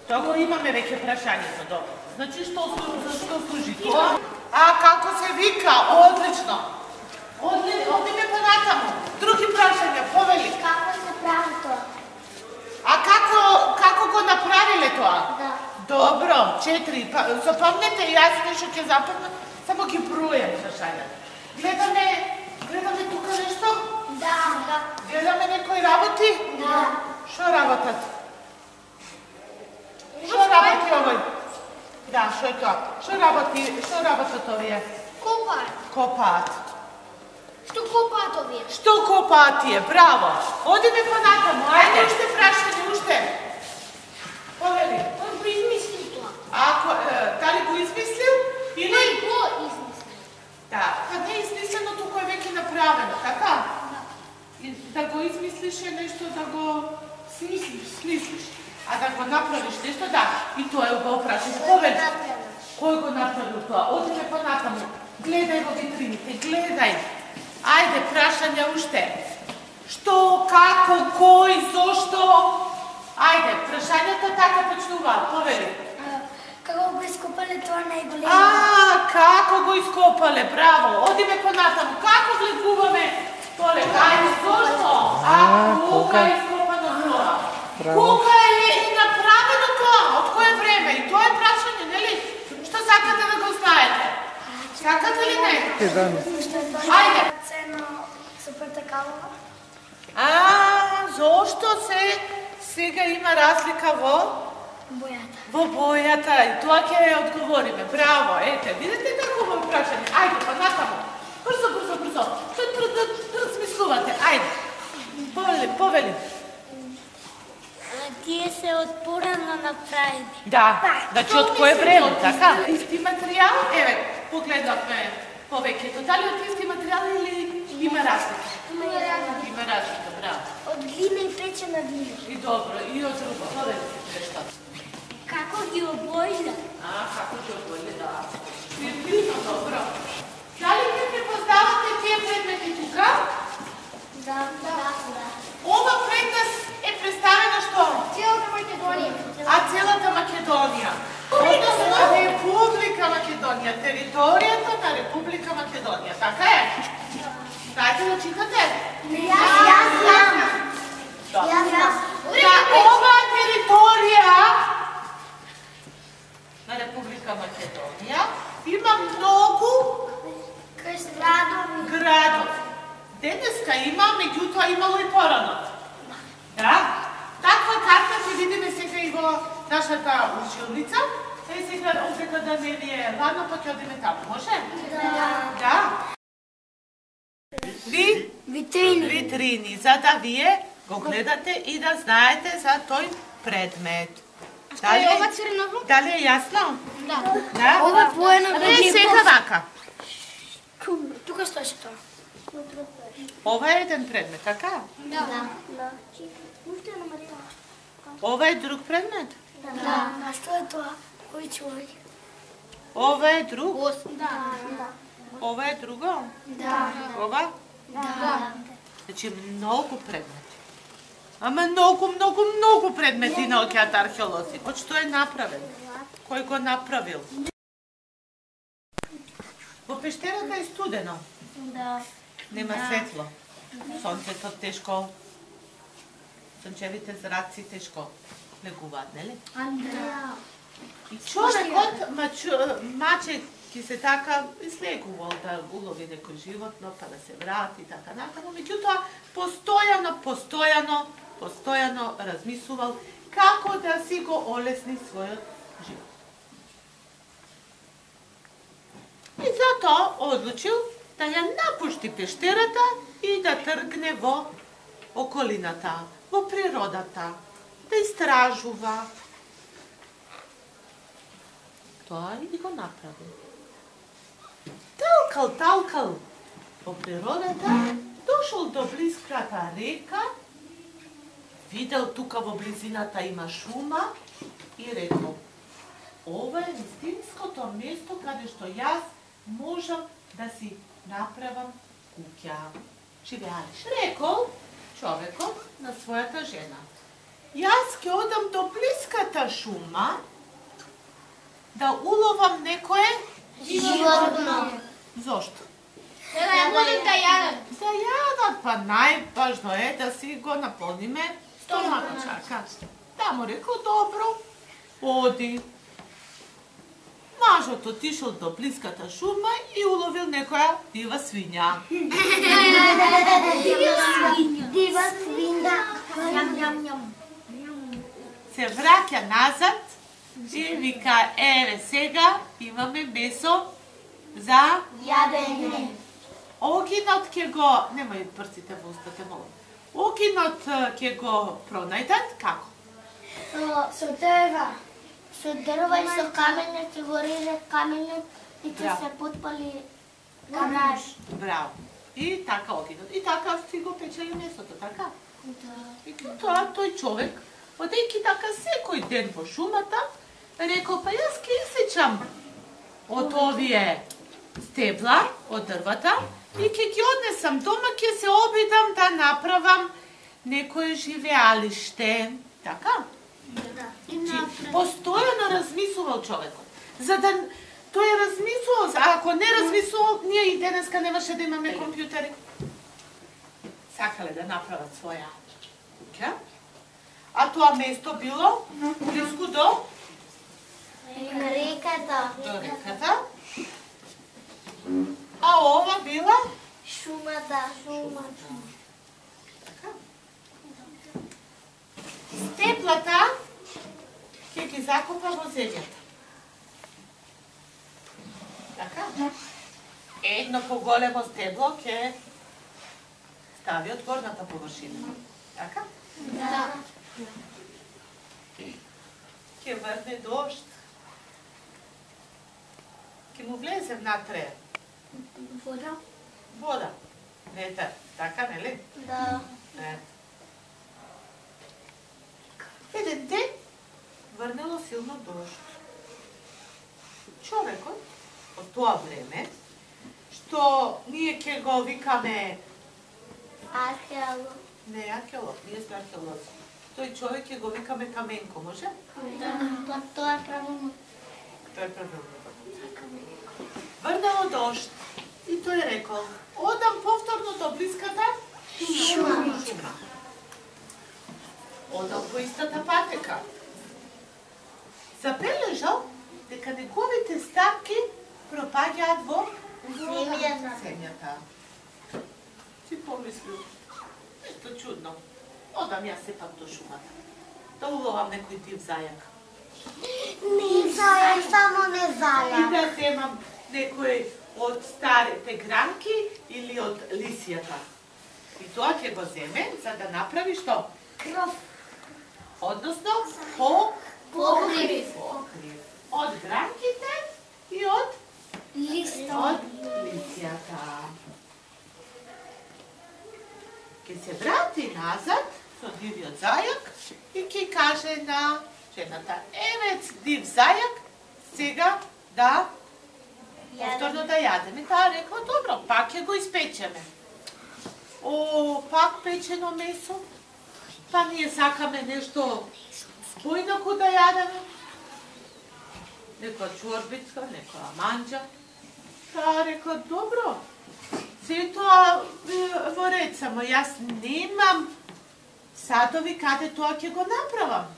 Тоа имаме веќе прашањето, добро. Значи, што служи тоа? А како се вика? Одлично. Одиме понатаму. Други прашања, повели. Како се прави тоа? А како го направиле тоа? Да. Добро, 4. Запомнете, јас нешто ќе запомнам, само ги бројам прашања. Гледаме тука нешто? Да. Гледаме некои работи? Да. Што работат? Што работи овој? Да, што е тоа? Што работат овие? Копаат. Што копаат овие? Што копаат тие? Браво! Одиме понатаму, ајде уште прашање, уште. Повели. Он го измисли тоа. Дали го измислил? Или? Кој го измисли? Да, па не е измислено, туку е веќе направено, така? Да го измислиш е нешто да го смислиш. А да го направиш нешто, да. И тоа е го прашаш. Повели. Кој го направил тоа? Одиме понатаму. Гледај во витрините, гледај. Ајде, прашања уште. Што, како, кој, зошто? Ајде, прашањата така почнуваат. Повели. Како го ископале тоа најголемо? Како го ископале, браво. Одиме понатаму. Како влегуваме? Полека, ајде, зошто? Кога е ископано тоа? Кога е направено тоа? Од кое време? И тоа е прашање, нели? Што сакате да го знаете? Сакате ли не? Ајде. Цено супер такава. Зошто сега има разлика во? Бојата. Во бојата. И тоа ќе ја одговориме. Браво, ете, видите како во прашање. Ајде, понатаму. Брзо. Размислувате, ајде. Повели. Тие се од порано направени. Да, значи од кое време, така? Исти материјал, еве, погледавме повеќето. Дали од исти материјал или има разлика? Има разлика, браво. Од глина и печена глина. И добро, и од друго, повели нешто. Како ги обојле? Како ги обојле, да. Светлино, добро. Дали ќе препознавате тие предмети тука? Да. Ова пред нас е представено што? Целата Македонија. Целата Македонија. Односно Република Македонија, територијата на Република Македонија, така е? Знаете да читате? Јас знам. Ова територија на Република Македонија има многу градови. Денеска има, меѓутоа имало и порано. Да? Таква карта ќе видиме сега и во нашата училница. Сега одека да не ви е ладно, па ќе одиме таму, може? Да. Витрини, за да вие го гледате и да знаете за тој предмет. Дали ова црно? Дали е јасно? Да. Ова бојано го е сега вака. Тука стоеше тоа. Ова е еден предмет, така? Да. Ова е друг предмет? Да. А што е тоа? Кој човек? Ова е друг? Да. Ова е друго? Да. Ова? Да. Значи многу предмети. Ама многу предмети наоѓаат археолози. Од што е направен? Кој го направил? Во пештерата е студено. Да. Нема светло. Сонцето тешко. Сончевите зраци тешко легуваат, нели? Да. И човекот мачеки се така излегувал да улови некој животно, па да се врати, така натаму. Меѓутоа, постојано размислувал како да си го олесни својот живот. И затоа одлучил да ја напушти пештерата и да тргне во околината, во природата, да истражува. Тоа и го направи. Талкал во природата, дошол до блиската река, видел тука во близината има шума и рекол: ова е вистинското место каде што јас можам да си направам куќа. Живеалиш. Рекол човекот на својата жена: Јас ќе одам до блиската шума да уловам некое Животно. Зошто? Да будем да јадат. За јадат, па најважно е да си го наполниме стомакот. Да му рекол, добро, оди. Мажот отишол до блиската шума и уловил некоја дива свиња. Дива свиња. Јам. Се враќа назад и вика, еве сега имаме месо за Јадење. огинот ќе го, немај прците во устата, молам. Огинот ќе го пронајдат како? Со дрва. Со дрва и со камење ќе го реже камењот и ќе се потпали камењ. Браво. И така огинот. И така си го печели месото, така? Да. И тоа тој човек, одејќи така секој ден во шумата, рекол, па јас ке исечам од овие стебла, од дрвата, и ке ги однесам дома, ке се обидам да направам некое живеалиште. Така? Постојано размислувал човекот. За да тој е размислувал, а ако не размислувал, ние и денеска немаше да имаме компјутери. Сакале да направат своја куќа. А тоа место било близко до Реката. реката. А ова била Шумата. така. Степлата ќе ги закопа во земјата. Така? Едно поголемо стебло ќе стави од горната површина. Така? Да. Ќе врне дожд. Ќе му влезе внатре Вода. вода. Ветер. Така, нели? Да. Еден ден врнело силно дожд. Човекот од тоа време, што ние ќе го викаме Археолог. не археолог, ние сме археолози. Тој човек ќе го викаме Каменко, може? Да. Па тоа е правилно. Тој е правилно. Врнело дожд и тој рекол, одам повторно до блиската шума. Одам по истата патека. Забележал дека неговите стапки пропаѓаат во земјата. Си помислил, нешто чудно. Одам јас сепак до шумата. Да уловам некој див зајак. Не зајак, само не И зајак. да земам некој од старите гранки или од лисијата. И тоа ќе го земе за да направи што? Кров. Односно, Покрив. покрив. Од гранките и од Листот. лисијата. Ке се врати назад со дивиот зајак и ке каже на жената, еве див зајак, сега да повторно да јадеме. Таа рекла, добро, пак ќе го испечеме. О, пак печено месо? Па ние сакаме нешто поинаку да јадеме. Некоја чорбица, некоја манџа. Таа рекла, добро, се тоа во ред, само јас немам садови каде тоа ќе го направам.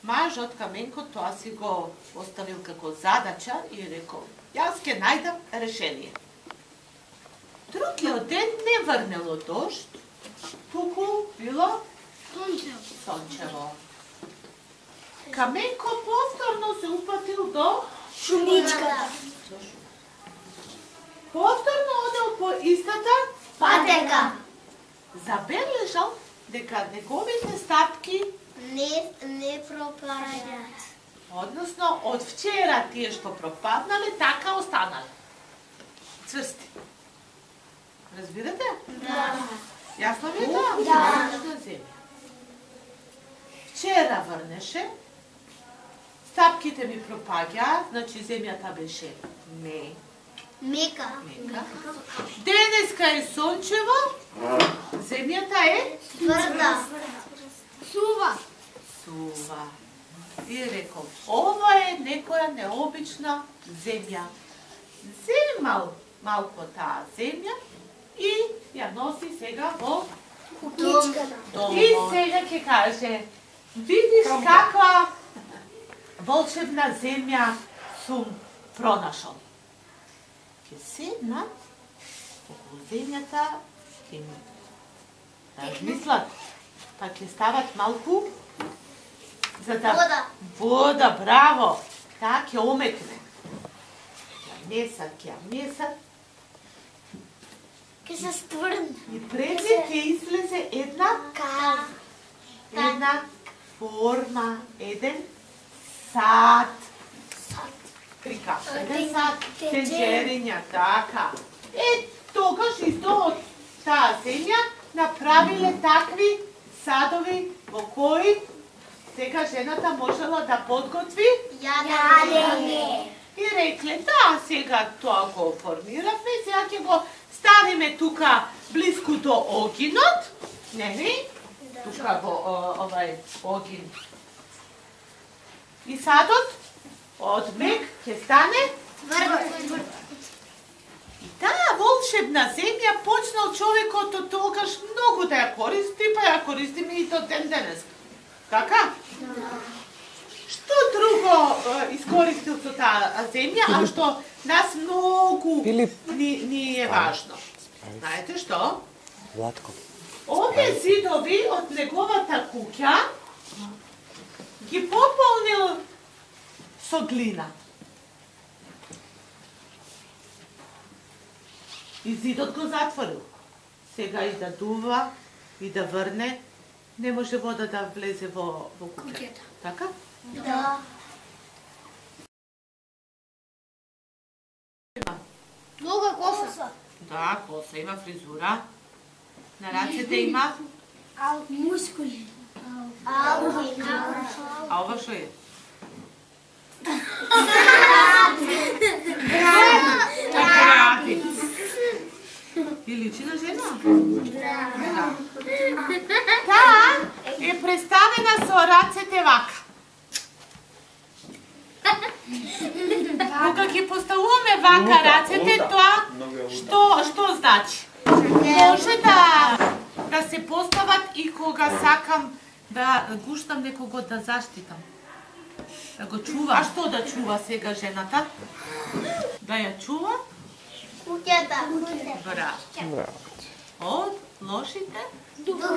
Мажот Каменко тоа си го оставил како задача и рекол, јас ќе најдам решение. Другиот ден не врнело дожд, туку било сончево. Каменко повторно се упатил до Шумичката. повторно одел по истата Патека. Забележал дека неговите стапки, Не пропаѓаат. односно од вчера тие што пропаднале, така останале. Цврсти. Разбирате? Да. Јасно ви е тоа? Да. На земја. Вчера врнеше, стапките ми пропаѓаат, значи земјата беше Мека. мека. Денеска е сончево, земјата е Тврда. Сува. Сува. И рекол, ова е некоја необична земја. Земал малко таа земја и ја носи сега во Кутичката. И сега ќе каже, видиш каква волшебна земја сум пронашол. Ќе седнат околу земјата, ќе размислат, па ќе стават малку за да вода, браво. Таа ќе омекне. Ќе месат. Ке се стврне. И пред нив ќе излезе една форма, еден сад. Прика, еден сад, тенџериња, така. Тогаш исто од таа земја направиле такви садови во кои сега жената можела да подготви Јадење. и рекле, да, сега тоа го оформиравме, сега ќе го ставиме тука близко до огинот, нели? Тука во овај огин. И садот од мек ќе стане Тврд. И таа волшебна земја почнал човекот од тогаш многу да ја користи, па ја користиме и до ден денес. Така? Што друго искористил со таа земја, а што нас многу ни е важно? Знаете што? Владко. Овие зидови од неговата куќа ги пополнил со глина. И зидот го затворил. Сега и да дува, и да врне, не може вода да влезе во куќата. Така? Да. Много коса. Да, коса има, фризура. На рацете има. Мускули. А ова што е? Гради. И личи на жена? Да. Таа е представена со рацете вака. Кога ги поставуваме вака рацете, тоа што значи? Може да се постават и кога сакам да гуштам некого да заштитам. Да го чува. А што да чува сега жената? Да ја чува? Куќата. Браво. Од лошите? Духови.